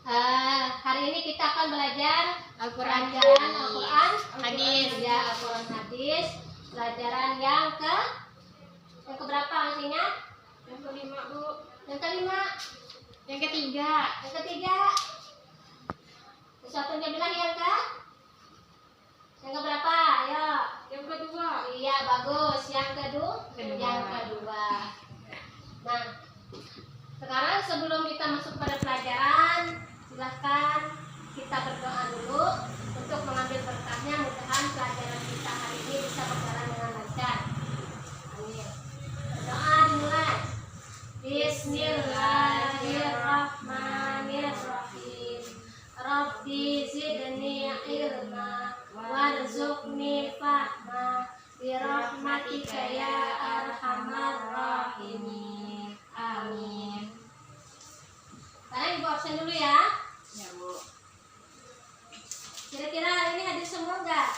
Hari ini kita akan belajar Al-Quran, hadis, ya, Al-Quran hadis. Pelajaran yang keberapa masihnya? Yang kelima, Bu. Yang kelima. Yang ketiga. Yang ketiga. Satunya bilang yang keberapa? Ayo. Yang kedua. Iya, bagus. Yang kedua. Nah, sekarang sebelum kita masuk pada pelajaran, silahkan kita berdoa dulu untuk mengambil berkahnya. Mudah-mudahan pelajaran kita hari ini bisa berjalan dengan lancar. Amin. Berdoa dimulai. Bismillahirrahmanirrahim. Rabbi zidni ilma warzuqni fahma birahmatika ya arhamar rahimin. Amin. Sekarang Ibu absen dulu ya. Ya, Bu. Kira-kira hari ini hadir semua enggak?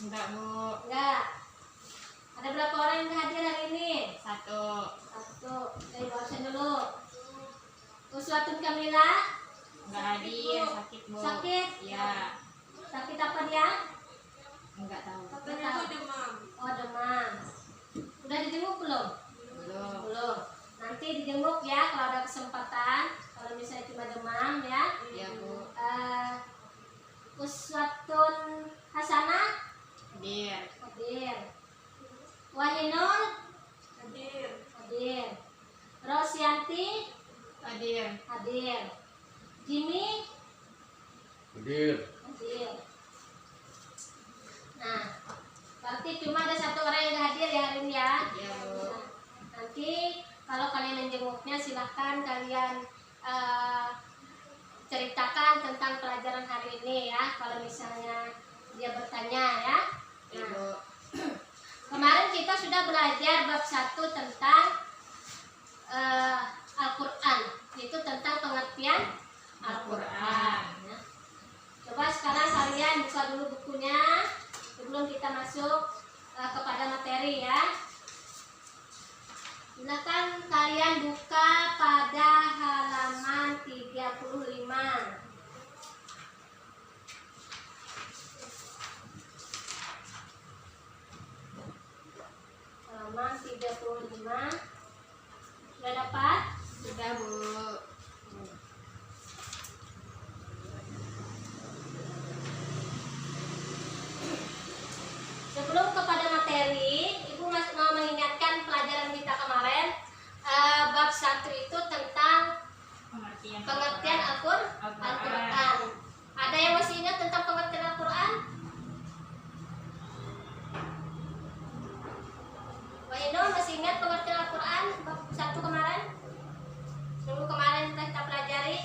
Enggak, Bu. Enggak. Ada berapa orang yang hadir hari ini? Satu. Ibu absen dulu. Uswatun Kamilah Enggak hadir, sakit, Bu. sakit? Ya. Sakit apa dia? Enggak tahu. Katanya demam. Oh, demam. Udah dijenguk belum? Belum. Nanti dijenguk ya kalau ada kesempatan. Kalau misalnya cuma demam ya. Ya, Bu. Uswatun Hasanah Hadir. Wahinul hadir. Rosyanti Hadir. Jimmy Hadir. Nah, berarti cuma ada satu orang yang hadir ya hari ini ya. Ya, Bu. Nah, nanti kalau kalian menjenguknya silahkan kalian ceritakan tentang pelajaran hari ini ya. Kalau misalnya dia bertanya ya. Ya, Nah, Bu. kemarin kita sudah belajar bab 1 tentang Al-Quran, yaitu tentang pengertian Al-Quran ya. Coba sekarang kalian buka dulu bukunya sebelum kita masuk kepada materi ya. Silakan kalian buka pada halaman 35. Halaman 35. Sudah dapat? Sudah, Bu. Sebelum kepada materi, Ibu masih mau mengingatkan pelajaran kita kemarin. Bab 1 itu tentang pengertian Al-Quran. Ada yang masih ingat tentang pengertian Al-Quran? Mbak Indo masih ingat pengertian Al-Quran bab 1 kemarin? Minggu kemarin kita pelajari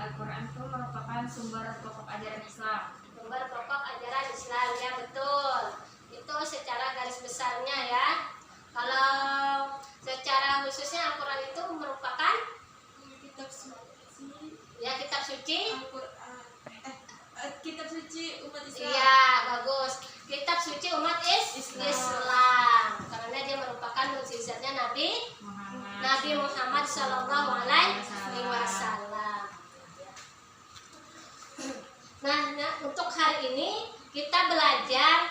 Al-Quran itu merupakan sumber pokok ajaran Islam. sumber pokok ajaran Islam, ya betul. Itu secara garis besarnya ya. Kalau secara khususnya Al-Quran itu merupakan Kitab suci. ya kitab suci. Al-Quran. Kitab suci umat Islam. Iya, bagus. Kitab suci umat Islam. Karena dia merupakan mukjizatnya Nabi Muhammad Shallallahu Alaihi Wasallam. Nah, untuk hari ini kita belajar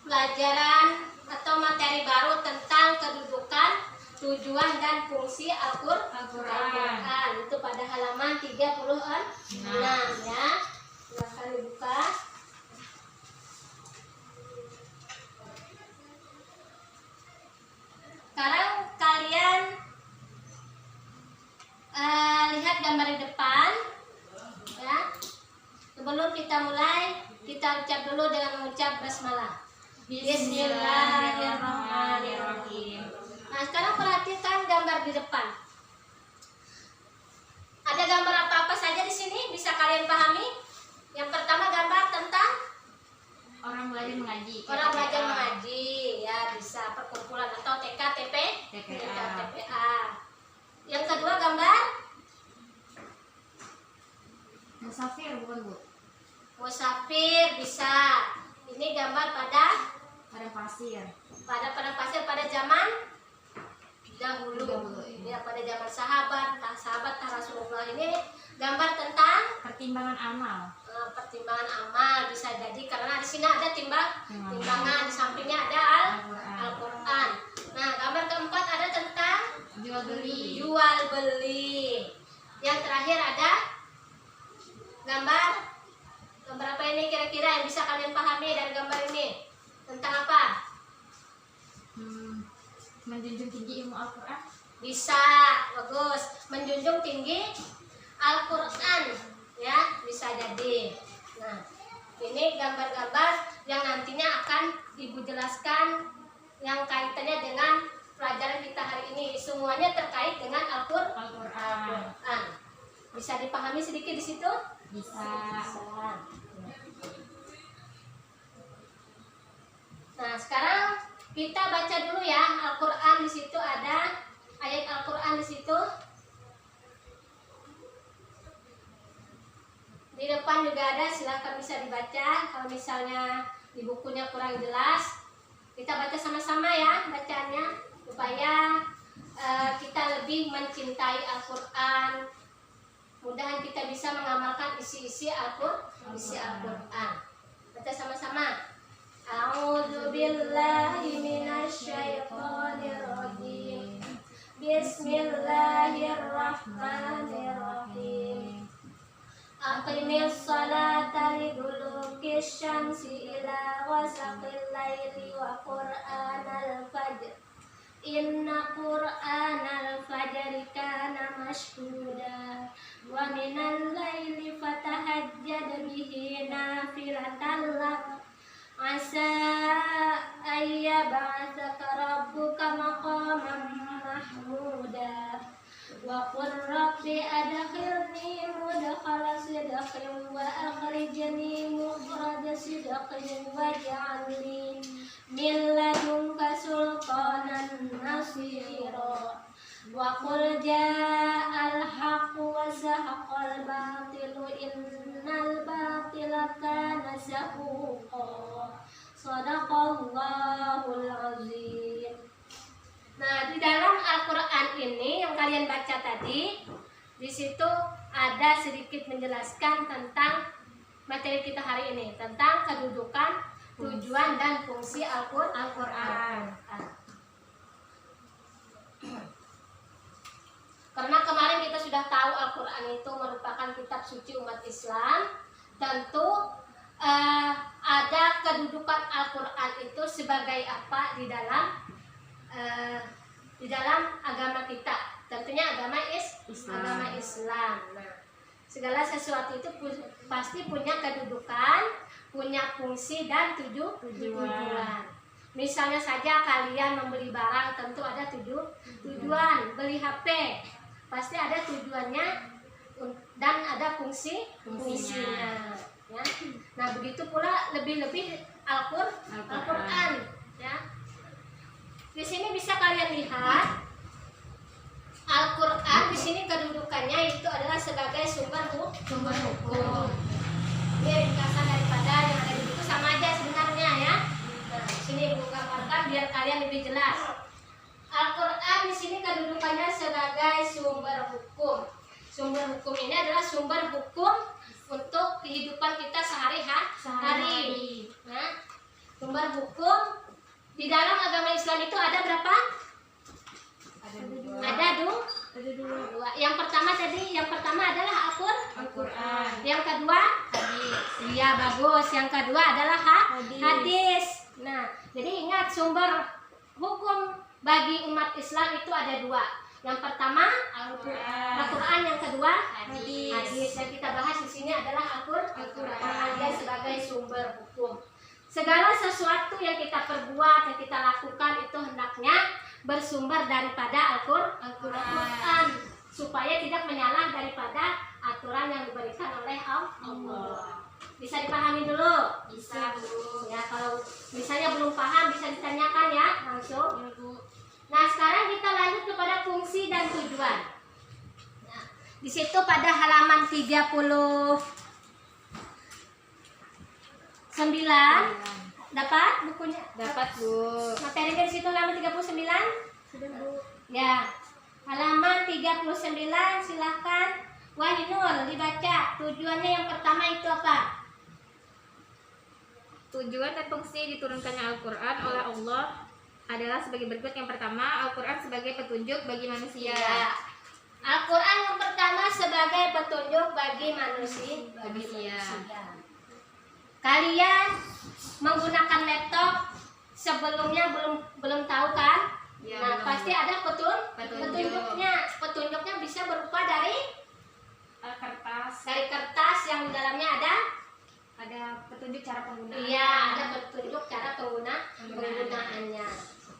pelajaran atau materi baru tentang kedudukan, tujuan dan fungsi Al-Quran. Itu pada halaman 36 ya. Silahkan dibuka. Sekarang kalian lihat gambar di depan ya. Sebelum kita mulai, kita ucap dulu dengan mengucap basmalah. Bismillahirrahmanirrahim. Nah, sekarang perhatikan gambar di depan. Ada gambar apa-apa saja di sini bisa kalian pahami? Yang pertama gambar tentang Orang belajar mengaji. orang belajar mengaji, ya bisa perkumpulan atau TPA. Yang kedua gambar Musafir, bukan, Bu? musafir bisa. Ini gambar pada Padang pasir. padang pasir pada zaman dahulu. Dahulu, Ya, pada zaman sahabat Rasulullah ini gambar tentang Pertimbangan amal. pertimbangan amal, bisa jadi karena di sini ada timbangan, di sampingnya ada Al-Qur'an. Nah, gambar keempat ada tentang Jual beli. jual beli. Yang terakhir ada gambar apa ini kira-kira yang bisa kalian pahami dari gambar ini? Tentang apa? Menjunjung tinggi ilmu Al-Quran. Bisa, bagus. Menjunjung tinggi Al-Qur'an, ya, bisa jadi. Nah, ini gambar-gambar yang nantinya akan Ibu jelaskan yang kaitannya dengan pelajaran kita hari ini. Semuanya terkait dengan Al-Qur'an. Bisa dipahami sedikit di situ? Bisa. Nah, sekarang kita baca dulu ya Al-Qur'an. Di situ ada ayat Al-Qur'an di situ. Di depan juga ada, silahkan bisa dibaca. Kalau misalnya di bukunya kurang jelas, kita baca sama-sama ya bacaannya supaya kita lebih mencintai Al-Qur'an. Mudahan kita bisa mengamalkan isi Al-Qur'an. Baca sama-sama. A'udzu billahi minasyaitonir rajim. Bismillahirrahmanirrahim. Aqimis salata liduluki syamsi ila ghasaqil laili wa qur'anal fajr. Inna qur'anal fajri kana mashhuda wa minal laili fatahajjad bihi nafilatan lak asa ayyab'atsaka rabbuka maqaman mahmuda wa qur rabbi adkhilni mudkhala sidqin wa akhrijni mukhraja sidqin waj'alni min ladunka sultanan nasira wa qul ja'al haqqu wa zahaqal batilu innal batila kana zahuqa. Shadaqallahul azim. Nah, di dalam Al-Qur'an ini yang kalian baca tadi, di situ ada sedikit menjelaskan tentang materi kita hari ini, tentang kedudukan, tujuan dan fungsi Al-Qur'an. Karena kemarin kita sudah tahu Al-Qur'an itu merupakan kitab suci umat Islam, tentu ada kedudukan Al-Qur'an itu sebagai apa di dalam agama kita, tentunya agama Islam. Nah, segala sesuatu itu pasti punya kedudukan, punya fungsi dan tujuan. Misalnya saja kalian membeli barang, tentu ada tujuan. Beli HP pasti ada tujuannya dan ada fungsinya. Ya. Nah, begitu pula lebih-lebih Al-Qur'an. Ya. Di sini bisa kalian lihat Al-Qur'an di sini kedudukannya itu adalah sebagai sumber hukum. Ini ringkasan daripada yang ada di buku, sama aja sebenarnya ya. Nah, di sini Ibu gambarkan biar kalian lebih jelas. Al-Qur'an di sini kedudukannya sebagai sumber hukum. Sumber hukum ini adalah sumber hukum untuk kehidupan kita sehari-hari. Nah, sumber hukum di dalam agama Islam itu ada berapa? Ada dua. Yang pertama adalah Al-Qur'an. Yang kedua hadis. Iya, bagus. Yang kedua adalah hadis. Nah, jadi ingat sumber hukum bagi umat Islam itu ada dua. Yang pertama Al-Qur'an, yang kedua hadis. Yang kita bahas di sini adalah Al-Qur'an sebagai sumber hukum. Segala sesuatu yang kita perbuat, yang kita lakukan itu hendaknya bersumber daripada Al-Qur'an, supaya tidak menyalah daripada aturan yang diberikan oleh Allah. Bisa dipahami dulu? Bisa, Bu. Ya, kalau misalnya belum paham bisa ditanyakan ya langsung. Nah, sekarang kita lanjut kepada fungsi dan tujuan. Nah, di situ pada halaman 39 dapat bukunya? Dapat, Bu. Materi dari situ halaman 39? Sudah, Bu. Ya. Halaman 39 silahkan. Wa dibaca. Tujuannya yang pertama itu apa? Tujuan dan fungsi diturunkannya Al-Quran oleh Allah adalah sebagai berikut. Yang pertama, Al-Quran sebagai petunjuk bagi manusia. Ya. Al-Quran yang pertama sebagai petunjuk bagi manusia. Kalian menggunakan laptop sebelumnya belum tahu kan? Ya, Nah, belum. pasti ada Petunjuk. petunjuknya bisa berupa dari Kertas, kertas yang di dalamnya ada. ada petunjuk cara penggunaan. Iya, ada petunjuk cara penggunaannya.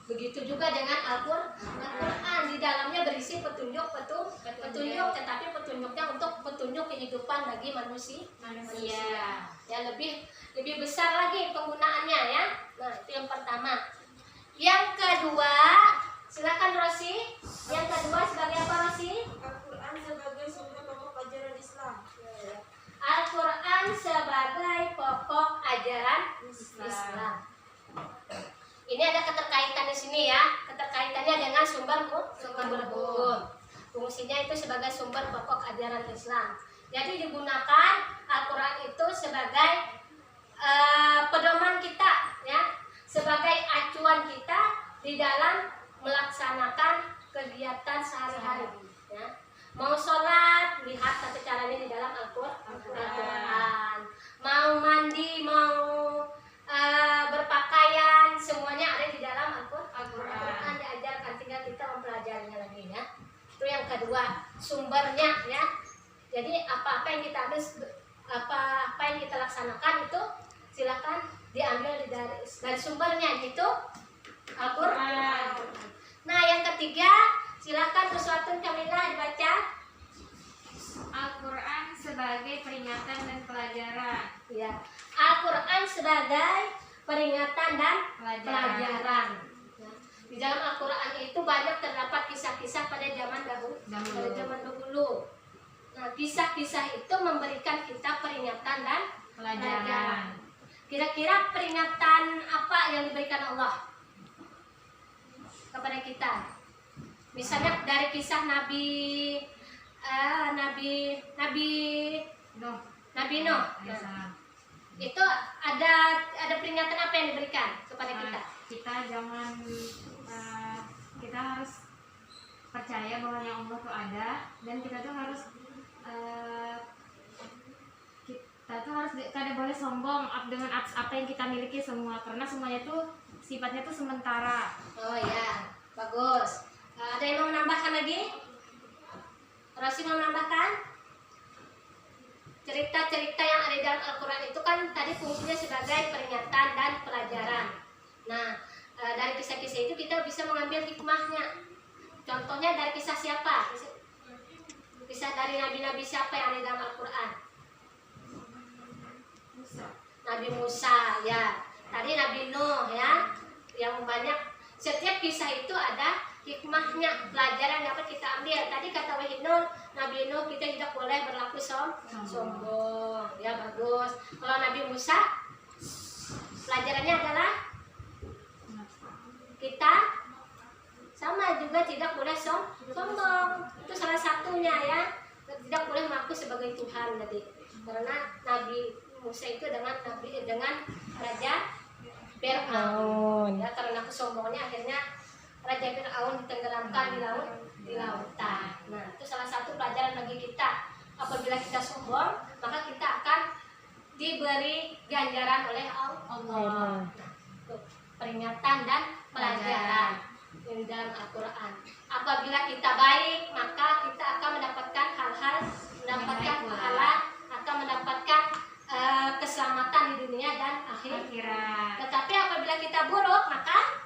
Begitu juga dengan Al-Quran, di dalamnya berisi petunjuk, tetapi petunjuknya untuk petunjuk kehidupan bagi manusia. Ya, lebih besar lagi penggunaannya ya. Nah, itu yang pertama. Yang kedua, silakan Rosi. Yang kedua sebagai apa Rosi? Al-Quran sebagai sumber pokok ajaran Islam. Al-Quran sebagai pokok ajaran Islam. Ini ada keterkaitan di sini ya. Keterkaitannya dengan sumber hukum. Fungsinya itu sebagai sumber pokok ajaran Islam. Jadi digunakan Al-Quran itu sebagai pedoman kita, ya, sebagai acuan kita di dalam melaksanakan kegiatan sehari-hari. Ya. Mau sholat, lihat tata caranya di dalam Al-Quran. Mau mandi, mau berpakaian, semuanya ada di dalam Al-Quran. Diajarkan, tinggal kita mempelajarinya lagi ya. Itu yang kedua, sumbernya ya. Jadi apa yang kita apa yang kita laksanakan itu silakan diambil dari sumbernya, gitu Al-Quran. Nah, yang ketiga, silakan Uswatun Kamilah dibaca. Al-Quran sebagai peringatan dan pelajaran. Ya, Al-Quran sebagai peringatan dan pelajaran. Ya. Di dalam Al-Quran itu banyak terdapat kisah-kisah pada zaman dahulu. Nah, kisah-kisah itu memberikan kita peringatan dan pelajaran. Kira-kira peringatan apa yang diberikan Allah kepada kita? Misalnya dari kisah Nabi Nuh. Nah, itu ada peringatan apa yang diberikan kepada kita? Kita harus percaya bahwa yang Allah tuh ada, dan kita tuh harus tidak boleh sombong dengan apa yang kita miliki semua, karena semuanya tuh sifatnya tuh sementara. Oh ya, bagus. Ada yang mau menambahkan lagi? Rosi mau menambahkan? Cerita-cerita yang ada di dalam Al-Quran itu kan tadi fungsinya sebagai peringatan dan pelajaran. Nah, dari kisah-kisah itu kita bisa mengambil hikmahnya. Contohnya dari kisah siapa? Kisah dari nabi-nabi siapa yang ada di dalam Al-Quran? Nabi Musa, ya. Tadi Nabi Nuh, ya. Yang banyak. Setiap kisah itu ada hikmahnya, pelajaran yang dapat kita ambil. Tadi kata Wahinul, Nabi Nuh kita tidak boleh berlaku sombong. Ya, bagus. Kalau Nabi Musa, pelajarannya adalah kita sama juga tidak boleh sombong. Itu salah satunya ya. Tidak boleh mengaku sebagai Tuhan tadi. Karena Nabi Musa itu dengan Raja Fir'aun. Ya, karena kesombongannya akhirnya Raja Fir'aun ditenggelamkan di lautan. Nah, itu salah satu pelajaran bagi kita. Apabila kita sombong, maka kita akan diberi ganjaran oleh Allah. Nah, itu peringatan dan pelajaran di dalam Al-Quran. Apabila kita baik, maka kita akan mendapatkan mendapatkan pahala, akan mendapatkan keselamatan di dunia dan akhirat. Tetapi apabila kita buruk, maka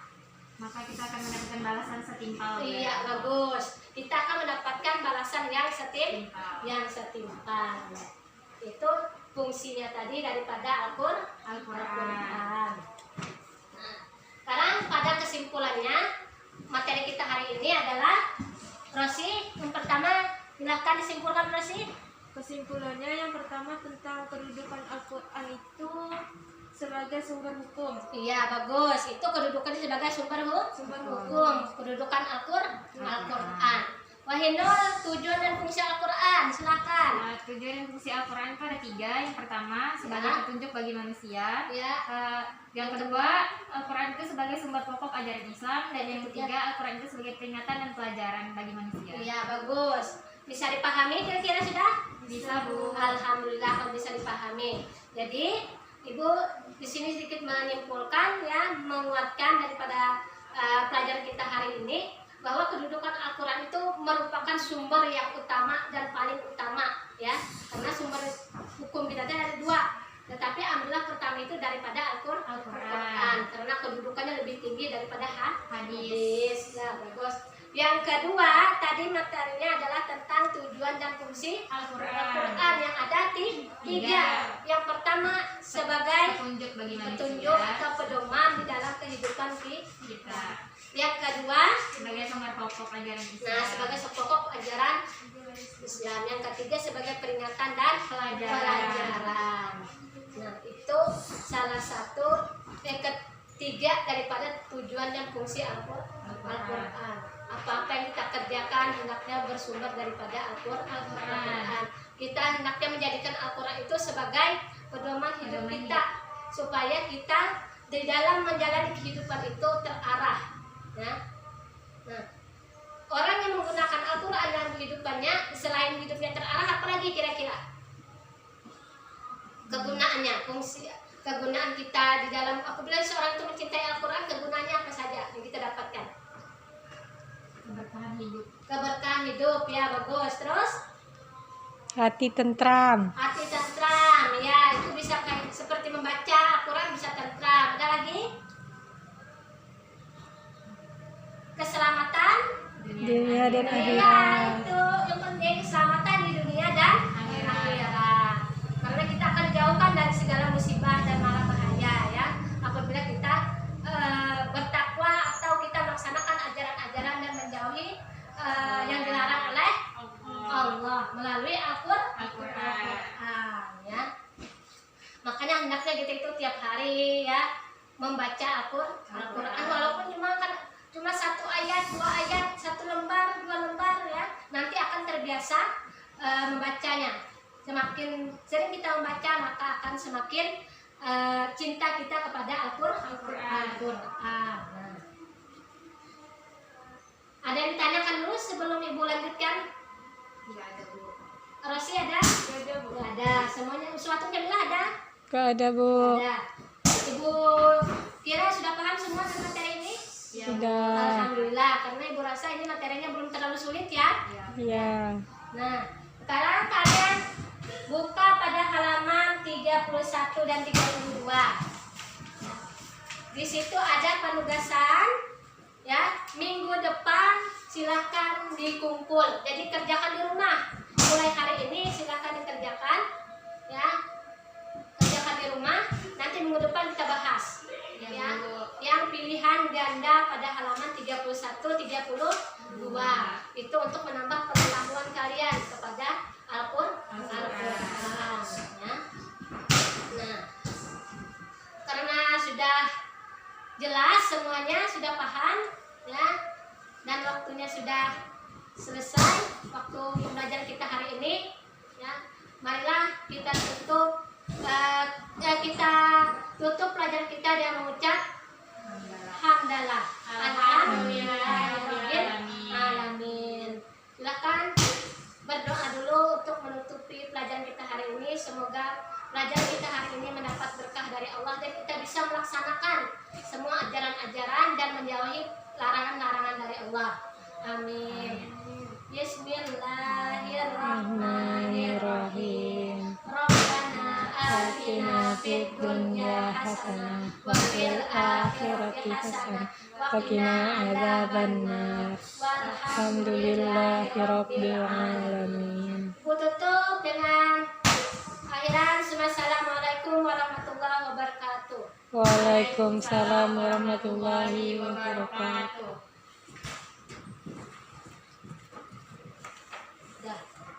kita akan mendapatkan balasan setimpal. Iya, bagus. Kita akan mendapatkan balasan yang setimpal. Itu fungsinya tadi daripada Al-Quran. Nah, sekarang pada kesimpulannya, materi kita hari ini adalah Rosi. Yang pertama, silahkan disimpulkan Rosi. Kesimpulannya yang pertama tentang kedudukan Al-Quran itu sebagai sumber hukum. Iya, bagus. Itu kedudukannya sebagai sumber hukum. Kedudukan Al-Quran. Wahinul, tujuan dan fungsi Al-Quran. Silakan. tujuan dan fungsi Al-Quran itu ada 3. Yang pertama sebagai petunjuk bagi manusia. Ya. Yang kedua, Al-Quran itu sebagai sumber pokok ajaran Islam. Dan yang ketiga, Al-Quran itu sebagai peringatan dan pelajaran bagi manusia. Iya, bagus. Bisa dipahami kira-kira sudah? Bisa, Bu. Alhamdulillah kalau bisa dipahami. Jadi, Ibu di sini sedikit menyimpulkan ya, menguatkan daripada pelajaran kita hari ini bahwa kedudukan Al-Quran itu merupakan sumber yang utama dan paling utama ya, karena sumber hukum kita ada 2, tetapi ambillah pertama itu daripada Al-Quran karena kedudukannya lebih tinggi daripada hadis. Ya, bagus. Yang kedua tadi materinya adalah tentang tujuan dan fungsi Al-Quran yang ada 3. Yang pertama sebagai Petunjuk bagi petunjuk manusia. atau pedoman di dalam kehidupan kita. Yang kedua Sebagai sumber pokok ajaran Islam. nah sebagai pokok ajaran Islam. Yang ketiga sebagai peringatan dan pelajaran. Nah itu salah satu yang ketiga daripada tujuan dan fungsi Al-Quran. Apa-apa yang kita kerjakan hendaknya bersumber daripada Al-Quran. Kita hendaknya menjadikan Al-Quran itu sebagai pedoman hidup kita supaya kita di dalam menjalani kehidupan itu terarah. Ya. Nah, orang yang menggunakan Al-Quran dalam kehidupannya selain hidupnya terarah, apalagi kira-kira kegunaannya, fungsi kegunaan kita di dalam apabila seorang itu mencintai Al-Quran, kegunaannya apa saja yang kita dapatkan? Keberkahan hidup ya, bagus. Terus Hati tentram. hati tentram ya, itu bisa kayak seperti membaca Al-Quran bisa tentram. Ada lagi? Keselamatan Dunia dan ya, akhirat. itu yang penting keselamatan di dunia dan akhirat. Karena kita akan dijauhkan dari segala musibah dan mara bahaya ya apabila kita bertakwa atau kita melaksanakan ajaran-ajaran dan menjauhi yang dilarang oleh Allah melalui Al-Quran ya. Makanya hendaknya kita itu tiap hari ya membaca Al-Quran walaupun cuma 1 ayat, 2 ayat, 1 lembar, 2 lembar ya. Nanti akan terbiasa membacanya. Semakin sering kita membaca maka akan semakin cinta kita kepada Al-Quran. Nah. Ada yang ditanyakan dulu sebelum Ibu lanjutkan? Tidak ada, Bu. Rosi ada? Tidak ada. Semuanya suatu jamilah ada? Gak ada, Bu. Ada. Ibu kira sudah paham semua tentang materi ini? Sudah. Alhamdulillah, karena Ibu rasa ini materinya belum terlalu sulit ya. Ya. Nah, sekarang kalian buka pada halaman 31 dan 32. Di situ ada penugasan ya, minggu depan silahkan dikumpul. Jadi kerjakan di rumah. Mulai hari ini silahkan dikerjakan ya. Kerjakan di rumah, nanti minggu depan kita bahas. Ya, yang pilihan ganda pada halaman 31 32 itu untuk menambah pengetahuan kalian kepada Al-Quran ya. Nah, karena sudah jelas semuanya, sudah paham ya, dan waktunya sudah selesai waktu pembelajaran kita hari ini ya. Marilah kita tutup pelajaran kita dengan mengucap hamdalah. Alhamdulillahirobbilalamin. Silakan berdoa dulu untuk menutupi pelajaran kita hari ini. Semoga pelajaran kita hari ini mendapat berkah dari Allah dan kita bisa melaksanakan semua ajaran-ajaran dan menjauhi larangan-larangan dari Allah. Amin. Bismillahirrahmanirrahim. Rabbana atina fid dunya hasanah wa fil akhirati hasanah wa qina adzabannar. Alhamdulillahirabbil alamin. Ibu tutup dengan akhiran. Assalamualaikum warahmatullahi wabarakatuh. Waalaikumsalam warahmatullahi wabarakatuh.